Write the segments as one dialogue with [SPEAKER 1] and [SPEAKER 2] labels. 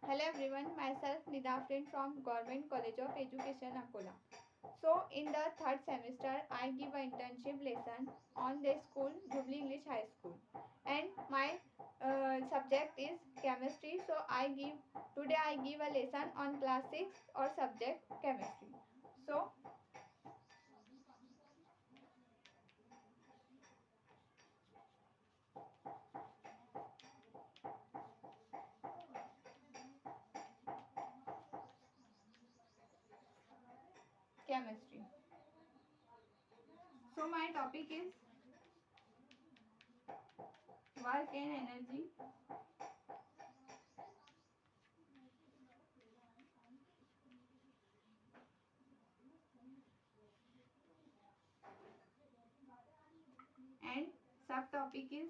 [SPEAKER 1] Hello everyone, myself Nida Friend from Government College of Education Akola. So in the third semester, I give an internship lesson on the school Jubilee English High School, and my subject is chemistry. So today I give a lesson on class 6 or subject chemistry. So chemistry. So my topic is work and energy. And subtopic is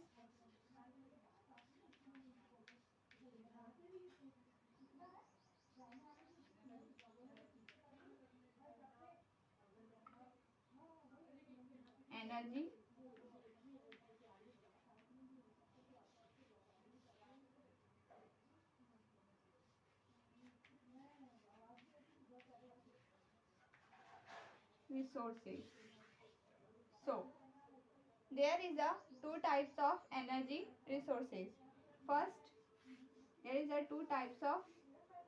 [SPEAKER 1] energy, resources. So there is a two types of energy resources. First, there is a two types of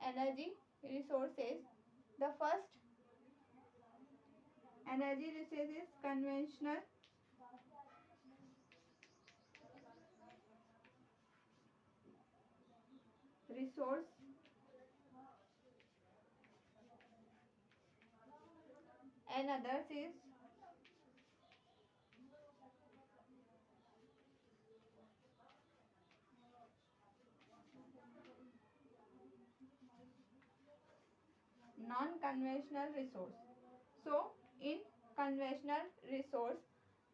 [SPEAKER 1] energy resources. The first energy resource is conventional resource, and others is non-conventional resource. So in conventional resource,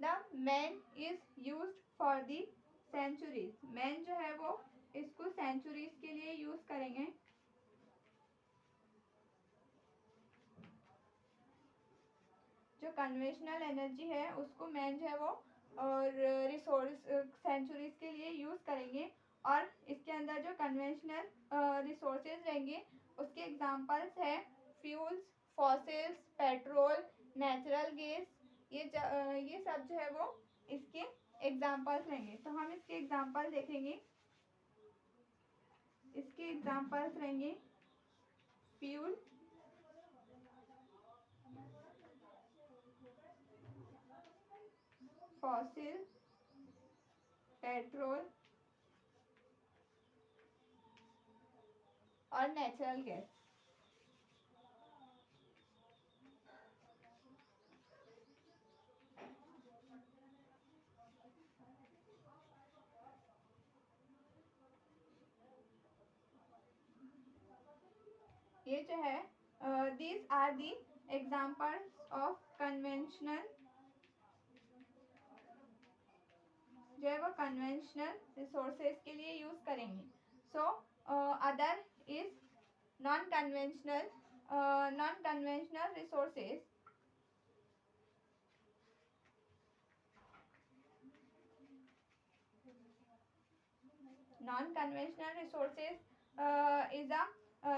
[SPEAKER 1] the man is used for the centuries. Man जो है वो इसको centuries के लिए use करेंगे. जो conventional energy है उसको मैन जो है वो और रिसोर्स सेंचुरीज के लिए यूज करेंगे. और इसके अंदर जो कन्वेंशनल रिसोर्सेज रहेंगे उसके एग्जांपल्स है fuels, fossils, petrol, natural gas. ये सब जो है वो इसके एग्जांपल्स रहेंगे. तो हम इसके एग्जांपल देखेंगे. इसके एग्जांपल्स रहेंगे फ्यूल, फॉसिल, पेट्रोल और नेचुरल गैस. ये जो है these are the examples of conventional जो है वो कन्वेंशनल रिसोर्सेज के लिए यूज करेंगे. So other is non conventional resources. Non conventional resources is a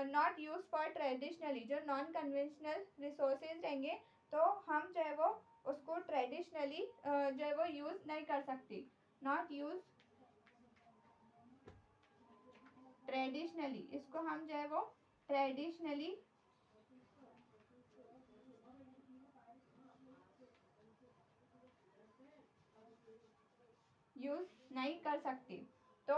[SPEAKER 1] not use for traditionally. जो नॉन कन्वेंशनल रिसोर्सेज रहेंगे तो हम जो है वो उसको ट्रेडिशनली जो है वो यूज नहीं कर सकते. नॉट यूज ट्रेडिशनली, इसको हम जो है वो ट्रेडिशनली यूज नहीं कर सकते. तो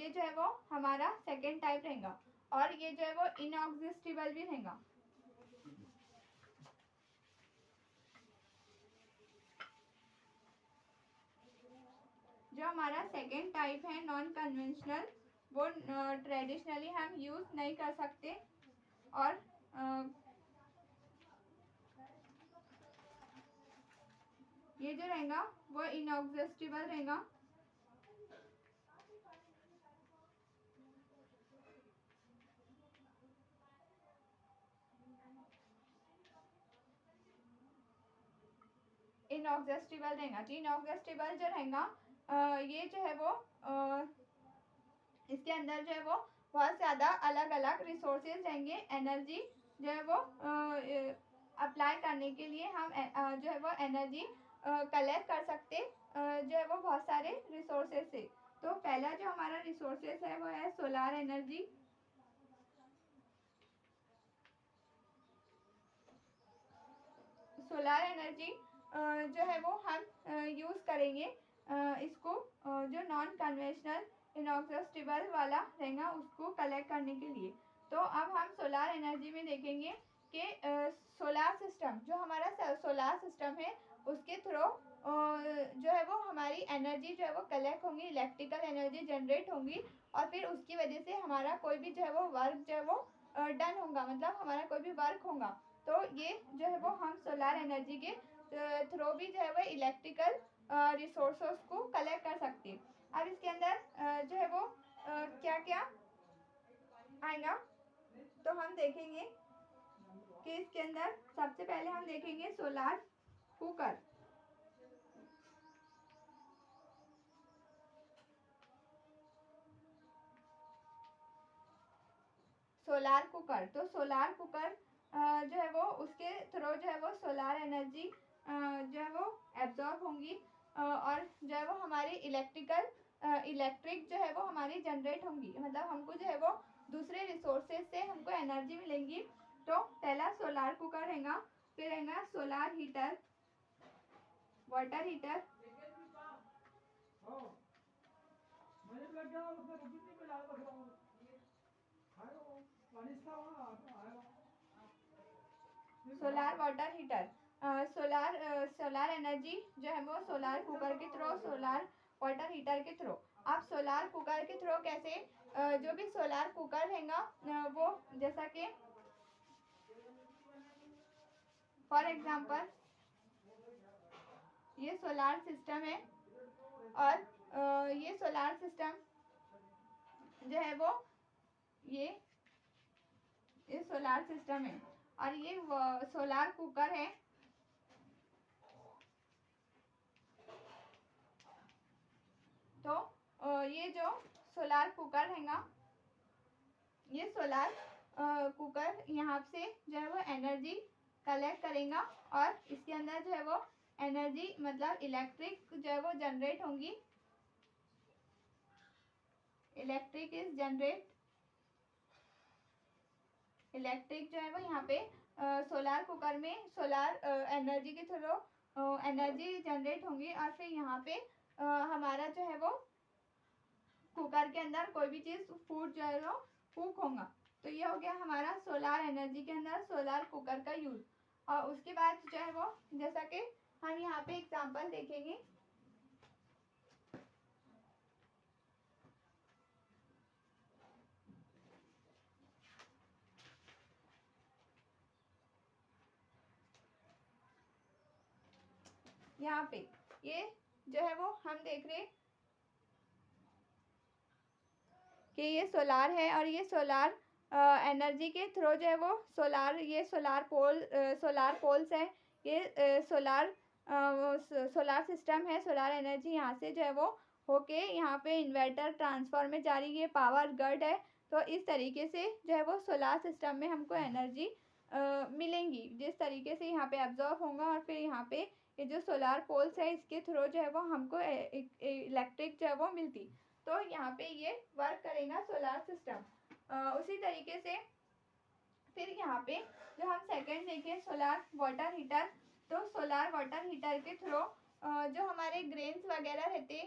[SPEAKER 1] ये जो है वो हमारा सेकेंड टाइप रहेगा. और ये जो है वो इनएग्जिस्टिबल भी रहेगा. जो हमारा सेकेंड टाइप है नॉन कन्वेंशनल, वो ट्रेडिशनली हम यूज नहीं कर सकते. और ये जो रहेगा वो इनएग्जिस्टिबल रहेगा. इनएग्जिस्टिबल रहेगा. तो इनएग्जिस्टिबल जो रहेगा ये जो है वो इसके अंदर जो है वो बहुत ज़्यादा अलग अलग रिसोर्सेज रहेंगे, एनर्जी जो है वो अप्लाई करने के लिए हम जो है वो एनर्जी कलेक्ट कर सकते जो है वो बहुत सारे रिसोर्सेज से। तो पहला जो हमारा रिसोर्सेज है वो है सोलार एनर्जी। सोलार एनर्जी जो है वो हम यूज़ करेंगे इसको जो नॉन कन्वेंशनल इनऑक्सिस्टिबल वाला रहेगा उसको कलेक्ट करने के लिए। तो अब हम सोलार एनर्जी में देखेंगे कि सोलार सिस्टम जो हमारा सोलार सिस्टम है उसके थ्रू जो है वो हमारी एनर्जी जो है वो कलेक्ट होंगी, इलेक्ट्रिकल एनर्जी जनरेट होंगी और फिर उसकी वजह से हमारा कोई भी जो है वो वर्क जो है वो डन होगा, मतलब हमारा कोई भी वर्क होगा। तो ये जो है वो हम सोलार एनर्जी के थ्रू भी जो है वो इलेक्ट्रिकल रिसोर्सेस को कलेक्ट कर सकते हैं। अब इसके अंदर जो है वो क्या क्या आएगा तो हम देखेंगे कि इसके अंदर सबसे पहले हम देखेंगे सोलार कुकर। सोलार कुकर, तो सोलार कुकर जो है वो उसके थ्रू जो है वो सोलार एनर्जी जो है वो एब्जॉर्ब होंगी और जो है वो हमारी इलेक्ट्रिक जो है वो हमारी जनरेट होंगी, मतलब हमको जो है वो दूसरे रिसोर्सेज से हमको एनर्जी मिलेंगी। तो पहला सोलार कुकर रहेगा, फिर रहेगा solar heater, water heater, solar water heater. Solar energy जो है वो सोलार कुकर के थ्रू, सोलार वाटर हीटर के थ्रू। आप सोलार कुकर के थ्रू कैसे जो भी सोलार कुकर रहेगा वो जैसा कि फॉर एग्जांपल ये सोलार सिस्टम है और ये सोलार सिस्टम जो है वो ये सोलार सिस्टम है और ये सोलार कुकर है। तो ये जो सोलार कुकर रहेगा, ये सोलार कुकर यहाँ से जो है वो एनर्जी कलेक्ट करेगा और इसके अंदर जो है वो एनर्जी मतलब इलेक्ट्रिक जो है वो जनरेट होंगी, इलेक्ट्रिक इज जनरेट, इलेक्ट्रिक जो है वो यहाँ पे सोलार कुकर में सोलार एनर्जी के थ्रू एनर्जी जनरेट होंगी और फिर यहाँ पे हमारा जो है वो कुकर के अंदर कोई भी चीज़ फूड जो है वो कुक होगा। तो ये हो गया हमारा सोलार एनर्जी के अंदर सोलार कुकर का यूज़। और उसके बाद जो है वो जैसा कि हम यहाँ पे एग्जांपल देखेंगे, यहाँ पे ये जो है वो हम देख रहे कि ये सोलार है और ये सोलार एनर्जी के थ्रू जो है वो ये सोलार पोल्स है, ये सोलार सिस्टम है। सोलार एनर्जी यहाँ से जो है वो होके यहाँ पे इन्वर्टर ट्रांसफार्मर में जा रही है, पावर ग्रिड है। तो इस तरीके से जो है वो सोलार सिस्टम में हमको एनर्जी मिलेंगी, जिस तरीके से यहाँ पे एब्जॉर्ब होगा और फिर यहाँ पे ये जो सोलार पोल्स है इसके थ्रू जो है वो हमको इलेक्ट्रिक जो है वो मिलती। तो यहाँ पे ये वर्क करेगा सोलार सिस्टम। उसी तरीके से फिर यहाँ पे जो हम सेकंड देखें सोलार वाटर हीटर, तो सोलार वाटर हीटर के थ्रू जो हमारे ग्रेन्स वगैरह रहते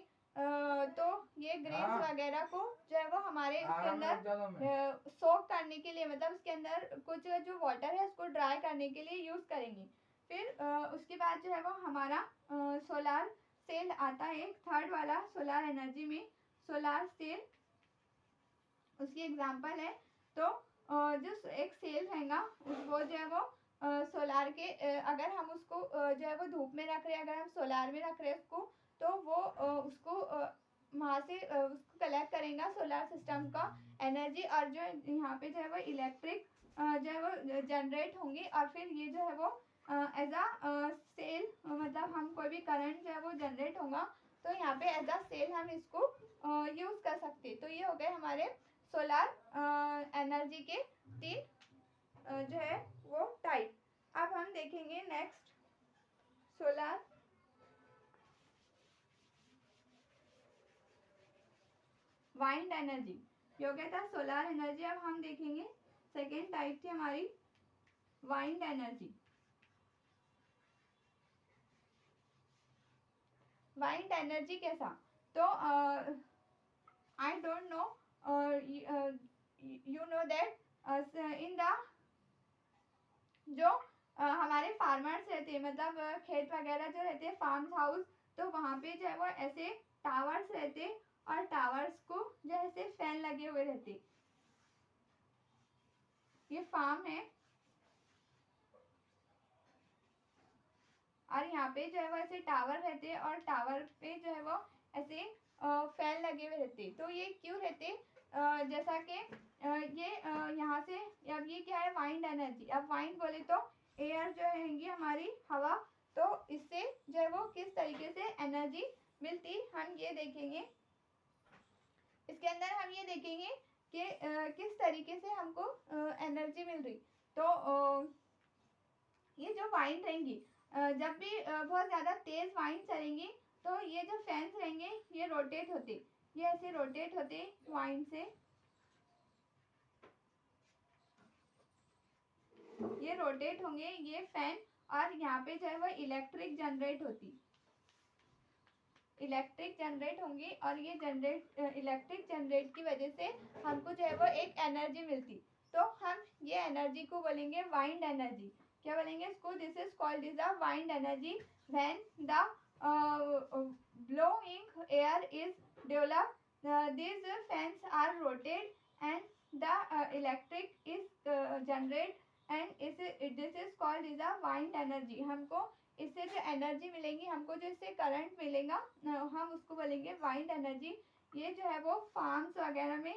[SPEAKER 1] तो ये ग्रेन्स वगैरह को जो है वो हमारे उसके अंदर सोक करने के लिए, मतलब उसके अंदर कुछ जो वाटर है उसको ड्राई करने के लिए यूज़ करेंगे। फिर उसके बाद जो है वो हमारा सोलार सेल आता है, थर्ड वाला सोलार एनर्जी में सोलार सेल उसकी एग्जांपल है। तो जो एक सेल रहेगा वो जो है वो सोलार के अगर हम उसको जो है वो धूप में रख रहे हैं, अगर हम सोलार में रख रहे हैं उसको, तो वो उसको वहाँ से उसको कलेक्ट करेगा सोलार सिस्टम का एनर्जी और जो यहाँ पे जो है वो इलेक्ट्रिक जो है वो जनरेट होंगी और फिर ये जो है वो एज अ सेल, मतलब हम कोई भी करंट जो है वो जनरेट होगा तो यहाँ पे एज अ सेल हम इसको यूज़ कर सकते। तो ये हो गए हमारे सोलार एनर्जी के तीन जो है वो टाइप। अब हम देखेंगे नेक्स्ट सोलार वाइंड एनर्जी। ये हो गया था सोलार एनर्जी। अब हम देखेंगे सेकेंड टाइप थी हमारी वाइंड एनर्जी। वाइंड एनर्जी कैसा, तो I don't know, you know that in the जो हमारे फार्मर्स रहते हैं, मतलब खेत वगैरह जो रहते हैं, फार्म हाउस, तो वहाँ पे जो है वो ऐसे टावर्स रहते और टावर्स को जो ऐसे फैन लगे हुए रहते। ये फार्म है और यहाँ पे जो है वो ऐसे टावर रहते हैं और टावर पे जो है वो ऐसे फैन लगे हुए रहते। तो ये क्यों रहते, जैसा कि ये यहाँ से, अब ये क्या है वाइंड एनर्जी। अब वाइंड बोले तो एयर जो रहेंगी हमारी हवा, तो इससे जो है वो किस तरीके से एनर्जी मिलती हम ये देखेंगे। इसके अंदर हम ये देखेंगे कि किस तरीके से हमको एनर्जी मिल रही। तो ये जो वाइंड रहेंगी, जब भी बहुत ज़्यादा तेज वाइंड चलेंगी तो ये जो फैंस रहेंगे ये रोटेट होते, ये ऐसे रोटेट होते वाइंड से, ये रोटेट होंगे ये फैन, और यहाँ पे जो है वो इलेक्ट्रिक जनरेट होती, इलेक्ट्रिक जनरेट होंगी और ये इलेक्ट्रिक जनरेट की वजह से हमको जो है वो एक एनर्जी मिलती। तो हम ये एनर्जी को बोलेंगे वाइंड एनर्जी। क्या बोलेंगे इसको, this is called is the wind energy when the blowing air is developed, these fans are rotate and the electric is generate and this is called is a wind energy। हमको इससे जो energy मिलेंगी, हमको जो इससे current मिलेगा, हम उसको बोलेंगे वाइंड एनर्जी। ये जो है वो फार्म्स वगैरह में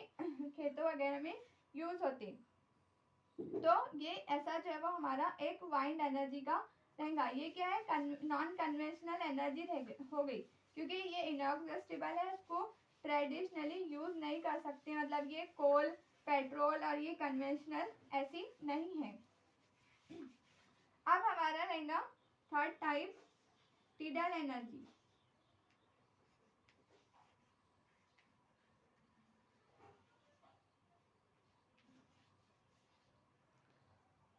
[SPEAKER 1] खेतों वगैरह में यूज होती। तो ये ऐसा जो है वो हमारा एक वाइंड एनर्जी का रहेगा। ये क्या है, नॉन कन्वेंशनल एनर्जी हो गई, क्योंकि ये इनएग्जॉस्टिबल है, इसको ट्रेडिशनली यूज नहीं कर सकते, मतलब ये कोल पेट्रोल और ये कन्वेंशनल ऐसी नहीं है। अब हमारा रहेगा थर्ड टाइप टिडल एनर्जी।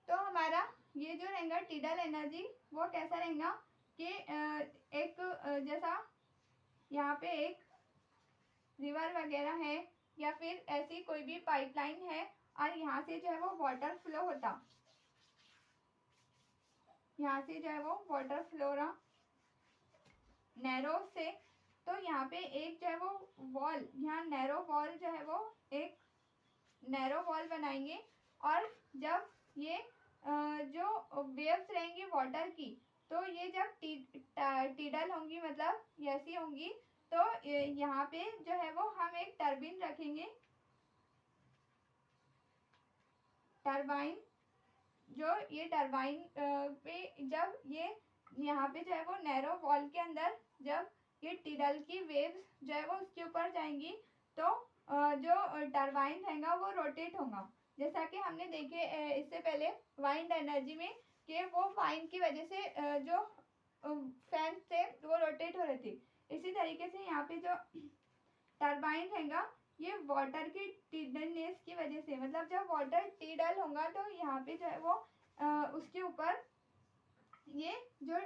[SPEAKER 1] तो हमारा ये जो रहेगा टिडल एनर्जी वो कैसा रहेगा कि एक जैसा यहाँ पे एक रिवर वगैरह है या फिर ऐसी कोई भी पाइपलाइन है और यहाँ से जो है वो वाटर फ्लो होता, यहाँ से जो है वो वाटर फ्लो रहा नैरो से। तो यहाँ पे एक जो है वो वॉल, यहाँ नैरो वॉल जो है वो एक नैरो वॉल बनाएंगे, और जब ये जो वेव्स रहेंगी वाटर की, तो ये जब टिडल होंगी, मतलब ऐसी होंगी, तो यहाँ पे जो है वो हम एक टर्बाइन रखेंगे। टर्बाइन, जो ये टर्बाइन पे जब ये यहाँ पे जो है वो नैरो वॉल के अंदर जब ये टिडल की वेव्स जो है वो उसके ऊपर जाएंगी, तो जो टर्बाइन रहेगा वो रोटेट होगा। जैसा कि हमने देखे इससे पहले वाइंड एनर्जी में कि वो वाइंड की वजह से जो फैन थे वो रोटेट हो रहे थे। इसी तरीके से यहाँ पे जो टर्बाइन रहेगा ये वाटर की टिडलनेस की वजह से, मतलब जब वाटर टिडल होगा तो यहाँ पे जो है वो उसके ऊपर ये जो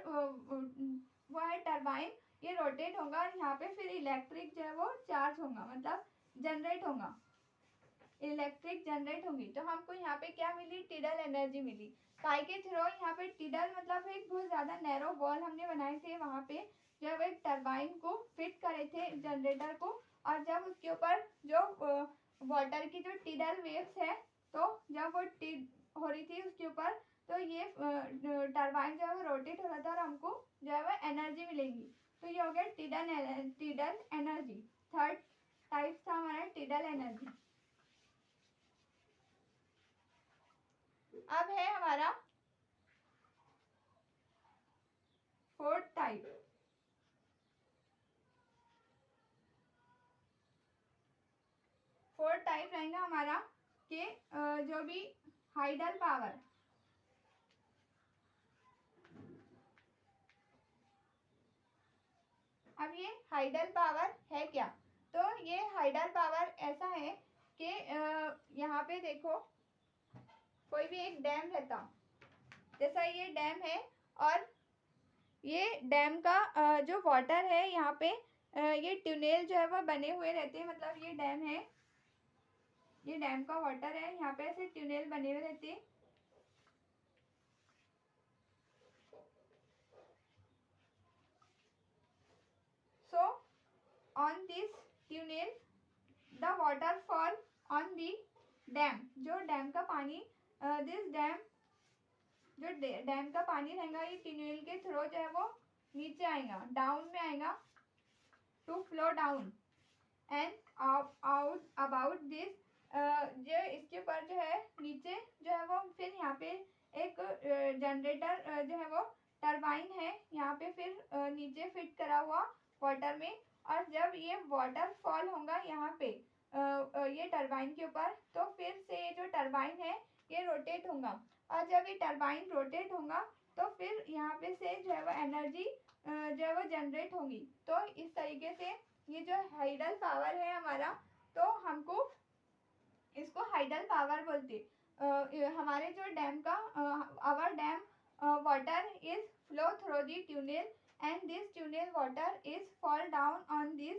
[SPEAKER 1] वो है टर्बाइन, ये रोटेट होगा और यहाँ पे फिर इलेक्ट्रिक जो है वो चार्ज होगा, मतलब जनरेट होगा, इलेक्ट्रिक जनरेट होगी। तो हमको यहाँ पे क्या मिली, टिडल एनर्जी मिली। काय के थ्रू, यहाँ पे टिडल मतलब एक बहुत ज़्यादा नैरो वॉल हमने बनाए थे, वहाँ पे जब एक टर्बाइन को फिट करे थे जनरेटर को, और जब उसके ऊपर जो वाटर की जो टिडल वेव्स है, तो जब वो हो रही थी उसके ऊपर, तो ये टर्बाइन जो है वो रोटेट हो रहा था और हमको जो है वो एनर्जी मिलेगी। तो ये हो गया टिडल एनर्जी। थर्ड टाइप था हमारा टिडल एनर्जी। अब है हमारा fourth type. Fourth type type रहेगा हमारा कि जो भी हाइडल पावर, अब ये हाइडल पावर है क्या? तो ये हाइडल पावर ऐसा है कि यहाँ पे देखो कोई भी एक डैम रहता, जैसा ये डैम है और ये डैम का जो वाटर है यहाँ पे ये ट्यूनेल जो है वो बने हुए रहते हैं, मतलब ये डैम है, ये डैम का वाटर है, यहाँ पे ऐसे ट्यूनेल बने हुए रहते हैं। So on this tunnel the water fall on the dam, जो डैम का पानी दिस डैम, जो डैम का पानी रहेगा ये ट्यूनेल के थ्रू जो है वो नीचे आएगा, डाउन में आएगा, to flow down and out about this, जो इसके ऊपर जो है नीचे जो है वो फिर यहाँ पे एक जनरेटर जो है वो टरबाइन है यहाँ पे फिर नीचे फिट करा हुआ वाटर में, और जब ये वाटर फॉल होगा यहाँ पे ये टरबाइन के ऊपर, तो फिर से ये जो टरबाइन है ये रोटेट होगा, और जब ये टरबाइन रोटेट होगा तो फिर यहाँ पे से जो है वो एनर्जी जो है वो जनरेट होगी। तो इस तरीके से ये जो हाइडल पावर है हमारा, तो हमको इसको हाइडल पावर बोलते। हमारे जो डैम का our dam water is flow through the tunnel and this tunnel water is fall down on this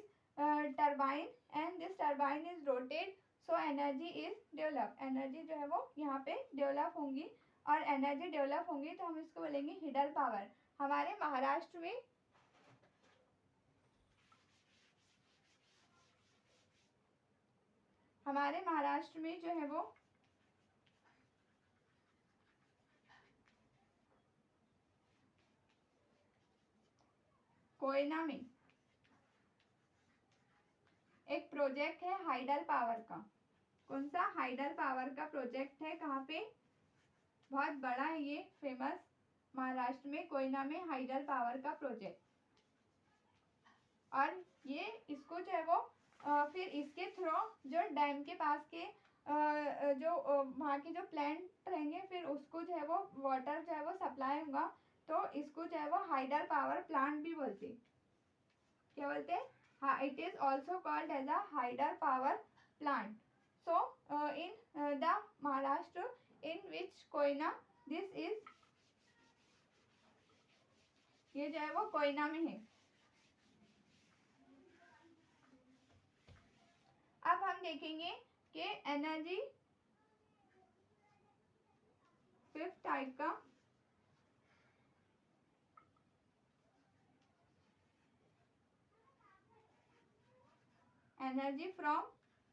[SPEAKER 1] turbine and this turbine is rotate, so energy is develop, energy जो है वो यहाँ पे develop होंगी, और एनर्जी डेवलप होंगी तो हम इसको बोलेंगे हिडल पावर। हमारे महाराष्ट्र में जो है वो कोयना में एक प्रोजेक्ट है हाइडल पावर का। कौन सा? हाइडल पावर का प्रोजेक्ट है, कहाँ पे? बहुत बड़ा है ये, फेमस, महाराष्ट्र में कोयना में हाइडल पावर का प्रोजेक्ट। और ये इसको जो है वो फिर इसके थ्रू जो डैम के पास के जो वहाँ के जो प्लांट रहेंगे फिर उसको जो है वो वाटर जो है वो सप्लाई होगा, तो इसको जो है वो हाइडल पावर प्लांट भी बोलते। क्या बोलते हैं? हाँ, it is also called as a hydel power plant. So in the Maharashtra in which Koyna this is, ये जो है वो कोयना में है। अब हम देखेंगे कि एनर्जी फिफ्थ टाइप का, एनर्जी फ्रॉम,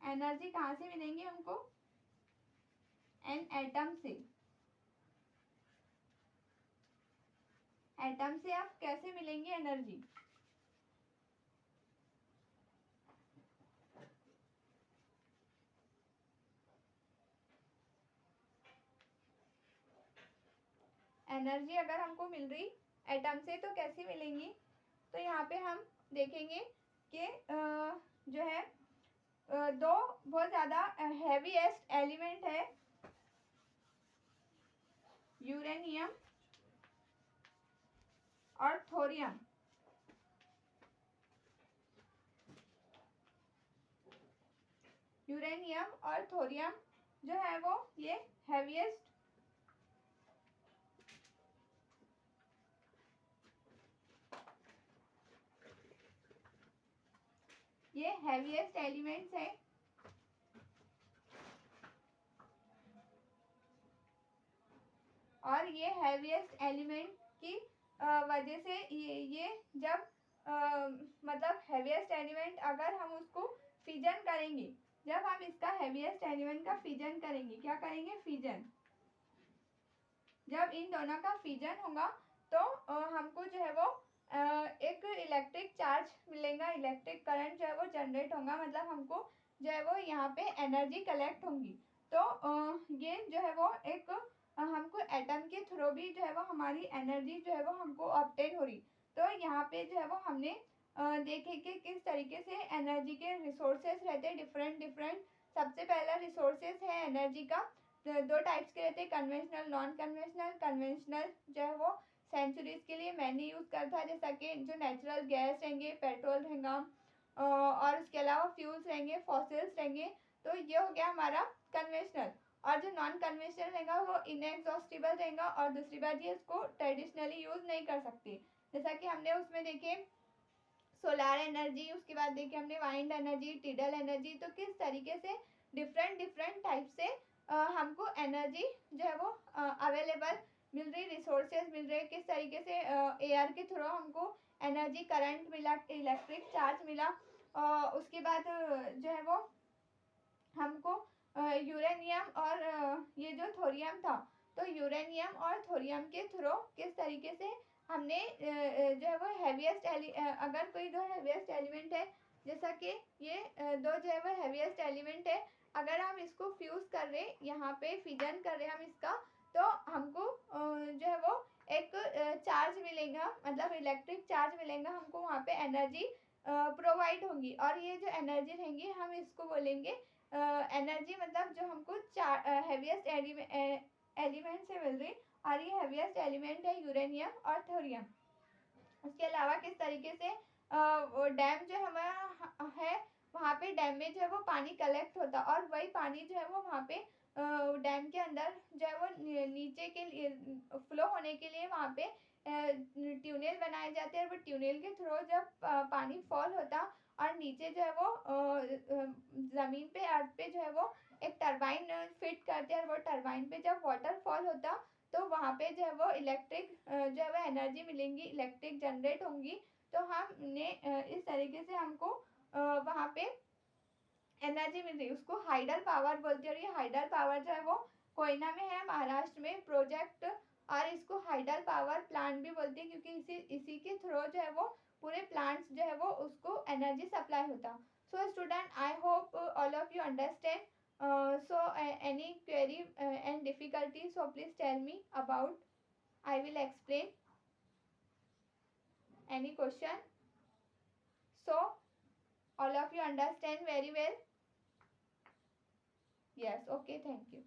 [SPEAKER 1] एनर्जी कहाँ से मिलेंगे हमको? एन एटम से। एटम से आप कैसे मिलेंगे एनर्जी? एनर्जी अगर हमको मिल रही एटम से तो कैसे मिलेंगी? तो यहाँ पे हम देखेंगे कि जो है दो बहुत ज़्यादा हैवीएस्ट एलिमेंट है, यूरेनियम और थोरियम। यूरेनियम और थोरियम जो है वो ये हैवीएस्ट एलिमेंट्स है। और ये हैवीएस्ट एलिमेंट की वजह से ये जब मतलब हैवीएस्ट एलिमेंट अगर हम उसको फिजन करेंगे, जब हम इसका हैवीएस्ट एलिमेंट का फिजन करेंगे, क्या करेंगे? फिजन। जब इन दोनों का फिजन होगा तो हमको जो है वो एक इलेक्ट्रिक चार्ज मिलेगा, इलेक्ट्रिक करंट जो है वो जनरेट होगा, मतलब हमको जो है वो यहाँ पे एनर्जी कलेक्ट होंगी। तो ये जो है वो एक हमको एटम के थ्रू भी जो है वो हमारी एनर्जी जो है वो हमको ऑब्टेन हो रही। तो यहाँ पे जो है वो हमने देखे कि किस तरीके से एनर्जी के रिसोर्सेस रहते हैं, डिफरेंट डिफरेंट सबसे पहला रिसोर्सेज है एनर्जी का, दो टाइप्स के रहते हैं, कन्वेंशनल नॉन कन्वेंशनल। कन्वेंशनल जो है वो सेंचुरीज के लिए मैंने यूज़ करता है, जैसा कि जो नेचुरल गैस रहेंगे, पेट्रोल रहेगा और उसके अलावा फ्यूल्स रहेंगे, फॉसिल्स रहेंगे, तो ये हो गया हमारा कन्वेंशनल। और जो नॉन कन्वेंशनल रहेगा वो इनएग्जॉस्टिबल रहेगा, और दूसरी बात ये इसको ट्रेडिशनली यूज़ नहीं कर सकती, जैसा कि हमने उसमें देखे सोलार एनर्जी, उसके बाद देखे हमने वाइंड एनर्जी, टिडल एनर्जी। तो किस तरीके से डिफरेंट डिफरेंट टाइप से हमको एनर्जी जो है वो अवेलेबल मिल रही, रिसोर्सेज मिल रहे, किस तरीके से एयर के थ्रू हमको एनर्जी, करंट मिला, इलेक्ट्रिक चार्ज मिला। उसके बाद जो है वो हमको यूरेनियम और ये जो थोरियम था, तो यूरेनियम और थोरियम के थ्रू किस तरीके से हमने जो है वो हैवीएस्ट अगर कोई दो हैवीएस्ट एलिमेंट है, जैसा कि ये दो जो है वो हैवीएस्ट एलिमेंट है, अगर हम इसको फ्यूज कर रहे, यहाँ पे फिजन कर रहे हम इसका, तो हमको जो है वो एक चार्ज मिलेगा, मतलब इलेक्ट्रिक चार्ज मिलेगा हमको, वहाँ पे एनर्जी प्रोवाइड होंगी। और ये जो एनर्जी रहेंगी हम इसको बोलेंगे एनर्जी, मतलब जो हमको हैवीएस्ट एलिमेंट से मिल रही, और ये हैवीएस्ट एलिमेंट है यूरेनियम और थोरियम। उसके अलावा किस तरीके से डैम जो हमारा है, वहाँ पे डैम में जो है वो पानी कलेक्ट होता, और वही पानी जो है वो वहाँ पे डैम के अंदर जो है वो नीचे के लिए फ्लो होने के लिए वहाँ पे ट्यूनेल बनाए जाते हैं, और वो ट्यूनेल के थ्रू जब पानी फॉल होता और नीचे जो है वो ज़मीन पे, अर्थ पे जो है वो एक टरबाइन फिट करते हैं, और वो टरबाइन पे जब वाटर फॉल होता तो वहाँ पे जो है वो इलेक्ट्रिक जो है वो एनर्जी मिलेंगी, इलेक्ट्रिक जनरेट होंगी। तो हमने इस तरीके से हमको वहाँ पे एनर्जी मिल रही, उसको हाइडल पावर बोलते हैं। और ये हाइडल पावर जो है वो कोयना में है, महाराष्ट्र में प्रोजेक्ट, और इसको हाइडल पावर प्लांट भी बोलते हैं, क्योंकि इसी के थ्रू जो है वो पूरे प्लांट्स जो है वो उसको एनर्जी सप्लाई होता। So student, I hope all of you understand. So any query and difficulty, so please tell me about, I will explain. Any question? So all of you understand very well? Yes, okay, thank you.